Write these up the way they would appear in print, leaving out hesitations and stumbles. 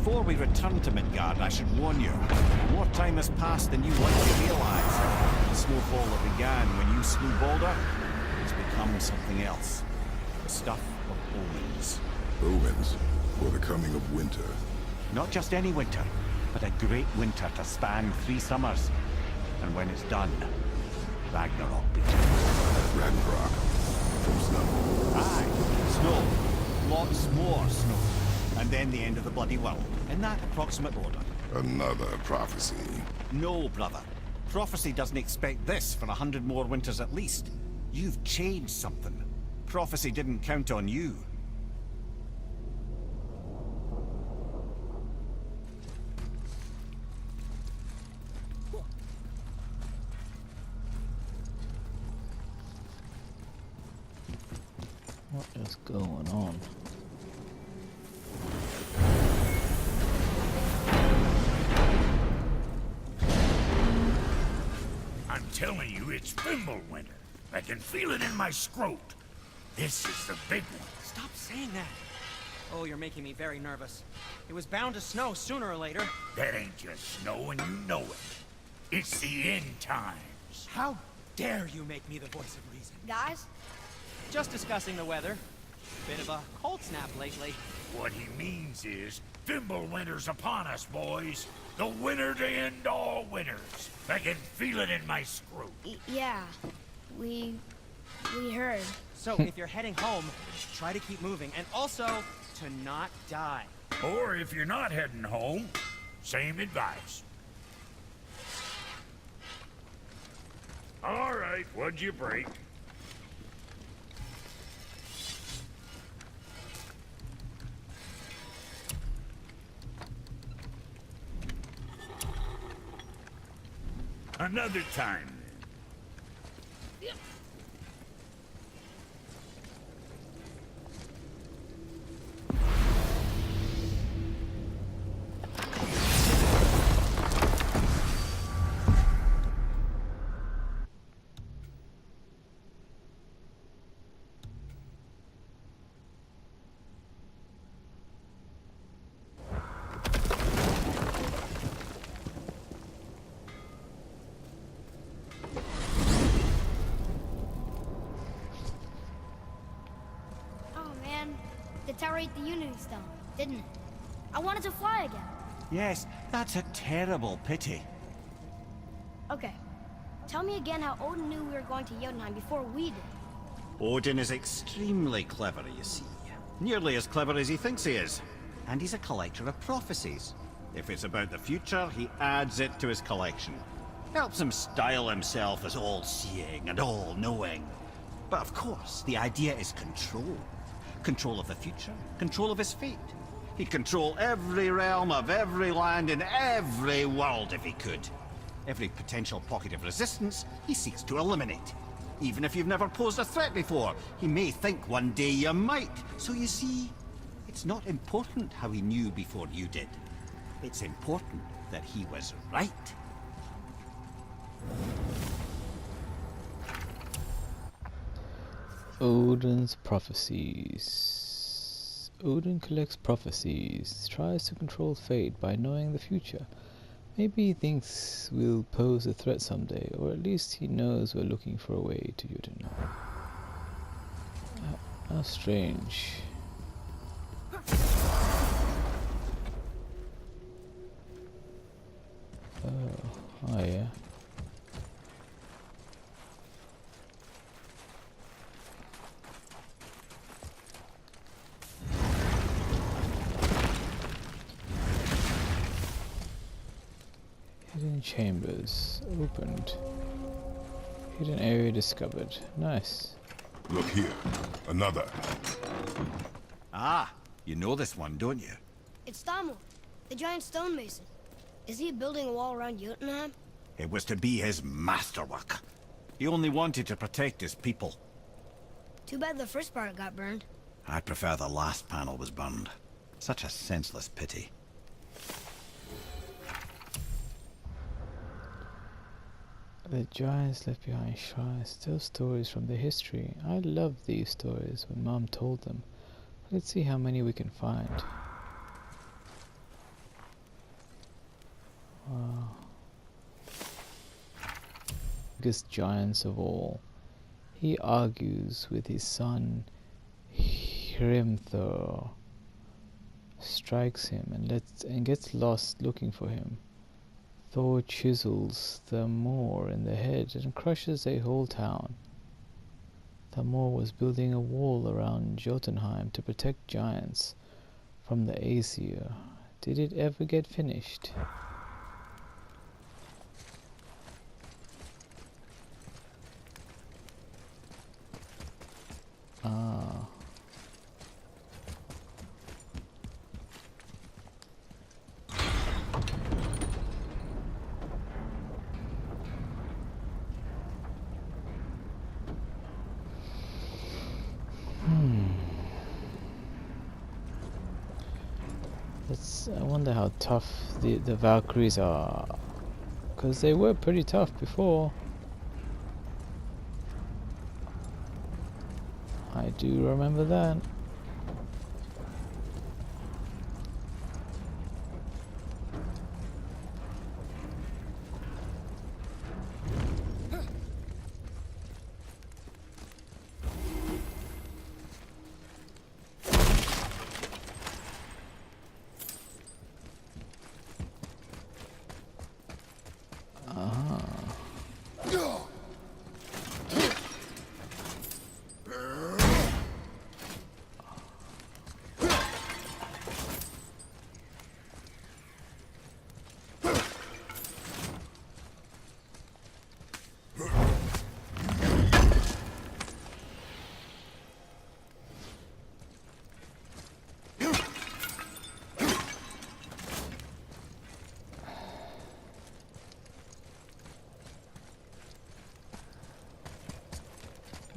Before we return to Midgard, I should warn you. More time has passed than you likely realize. The snowfall that began when you slew Balder has become something else. The stuff of omens. Omens, for the coming of winter. Not just any winter, but a great winter to span 3 summers. And when it's done, Ragnarok begins. Ragnarok. From snow. Aye, snow. Lots more snow. And then the end of the bloody world. In that approximate order. Another prophecy. No, brother. Prophecy doesn't expect this for 100 more winters at least. You've changed something. Prophecy didn't count on you. What is going on? I'm telling you, it's Fimbulwinter. I can feel it in my scrot. This is the big one. Stop saying that. Oh, you're making me very nervous. It was bound to snow sooner or later. That ain't just snow, and you know it. It's the end times. How dare you make me the voice of reason? Guys, Just discussing the weather. Bit of a cold snap lately. What he means is, Fimbulwinter's upon us, boys. The winter to end all winters. I can feel it in my scrot. yeah, we heard. So, if you're heading home, try to keep moving. And also, to not die. Or if you're not heading home, same advice. All right, what'd you break? Another time, then. Oh man, the tower ate the Unity Stone, didn't it? I wanted to fly again. Yes, that's a terrible pity. Okay, tell me again how Odin knew we were going to Jotunheim before we did. Odin is extremely clever, you see. Nearly as clever as he thinks he is. And he's a collector of prophecies. If it's about the future, he adds it to his collection. Helps him style himself as all-seeing and all-knowing. But of course, the idea is control. Control of the future, control of his fate. He'd control every realm of every land in every world if he could. Every potential pocket of resistance, he seeks to eliminate. Even if you've never posed a threat before, he may think one day you might. So you see, it's not important how he knew before you did. It's important that he was right. Odin's prophecies. Odin collects prophecies, tries to control fate by knowing the future. Maybe he thinks we'll pose a threat someday, or at least he knows we're looking for a way to Jotunheim. How strange. Oh yeah. Hidden chambers opened. Hidden area discovered. Nice. Look here. Another. Ah, you know this one, don't you? It's Thamur, the giant stonemason. Is he building a wall around Jotunheim? It was to be his masterwork. He only wanted to protect his people. Too bad the first part got burned. I prefer the last panel was burned. Such a senseless pity. The giants left behind shrines, tell stories from their history. I loved these stories when Mom told them. Let's see how many we can find. Biggest giants of all. He argues with his son Hrimthur, strikes him and gets lost looking for him. Thor chisels Thamor in the head and crushes a whole town. Thamor was building a wall around Jotunheim to protect giants from the Aesir. Did it ever get finished? Ah. I wonder how tough the Valkyries are, because they were pretty tough before. I do remember that.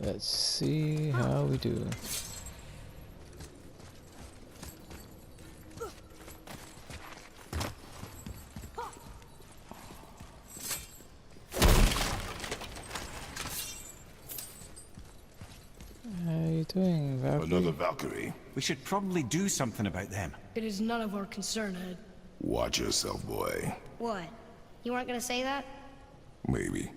Let's see how we do. How are you doing, Valkyrie? Another Valkyrie. We should probably do something about them. It is none of our concern, Ed. Watch yourself, boy. What? You weren't gonna say that? Maybe.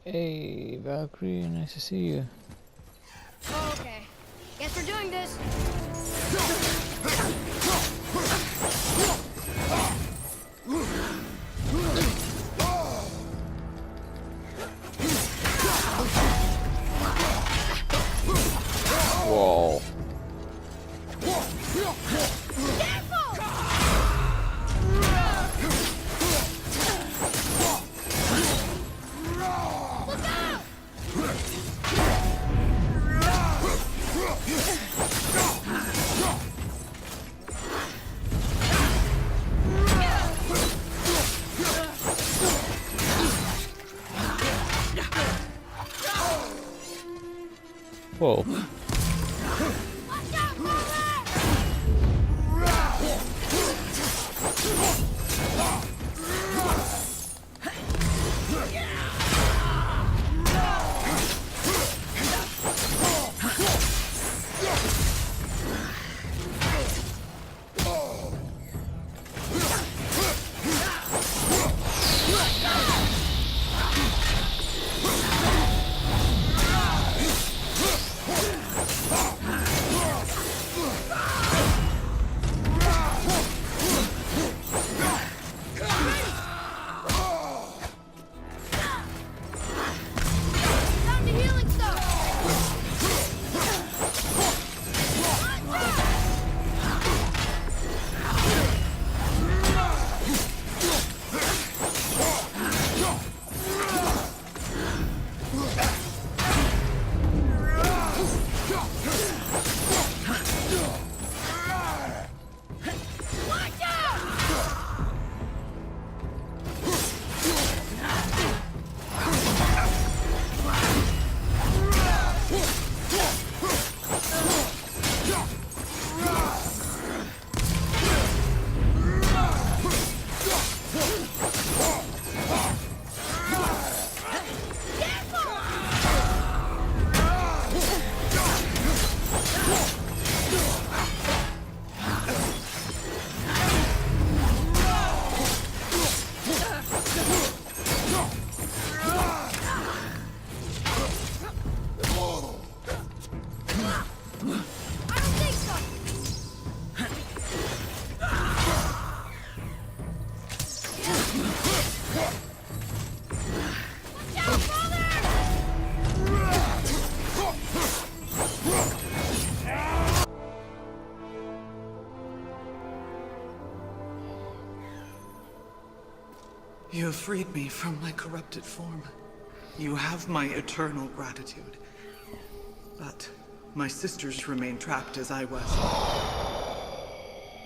Hey, Valkyrie, nice to see you. Oh, okay. Guess we're doing this. Whoa. Whoa. You have freed me from my corrupted form. You have my eternal gratitude. But my sisters remain trapped as I was.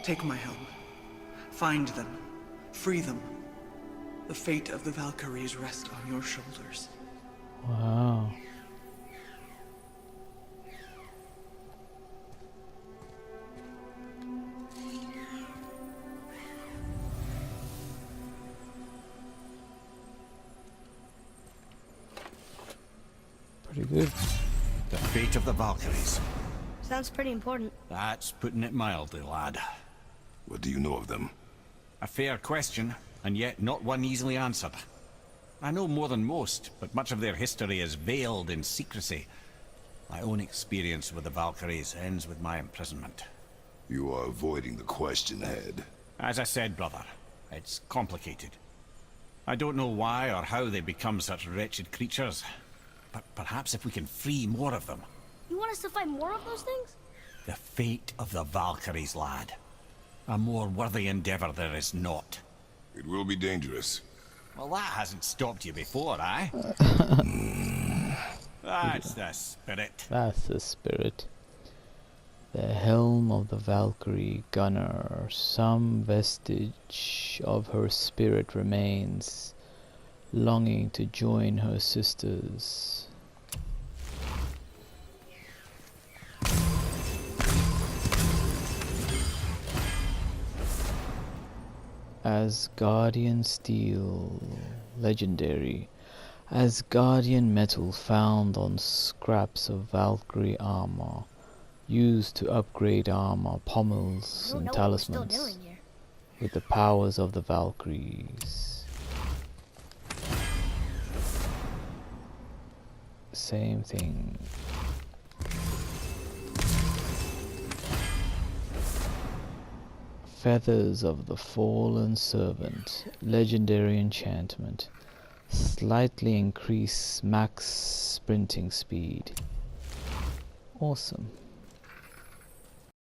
Take my helm. Find them. Free them. The fate of the Valkyries rests on your shoulders. Wow. Pretty good. The fate of the Valkyries. Sounds pretty important. That's putting it mildly, lad. What do you know of them? A fair question, and yet not one easily answered. I know more than most, but much of their history is veiled in secrecy. My own experience with the Valkyries ends with my imprisonment. You are avoiding the question, Head. As I said, brother, it's complicated. I don't know why or how they become such wretched creatures, but perhaps if we can free more of them. You want us to fight more of those things? The fate of the Valkyries, lad. A more worthy endeavor there is not. It will be dangerous. Well, that hasn't stopped you before, eh? That's the spirit. That's the spirit. The helm of the Valkyrie Gunner. Some vestige of her spirit remains, longing to join her sisters. Asgardian steel, legendary. Asgardian metal found on scraps of Valkyrie armor, used to upgrade armor, pommels, I don't and know what we're still talismans doing here. with the powers of the Valkyries. Same thing. Feathers of the Fallen Servant, legendary enchantment. Slightly increase max sprinting speed. Awesome.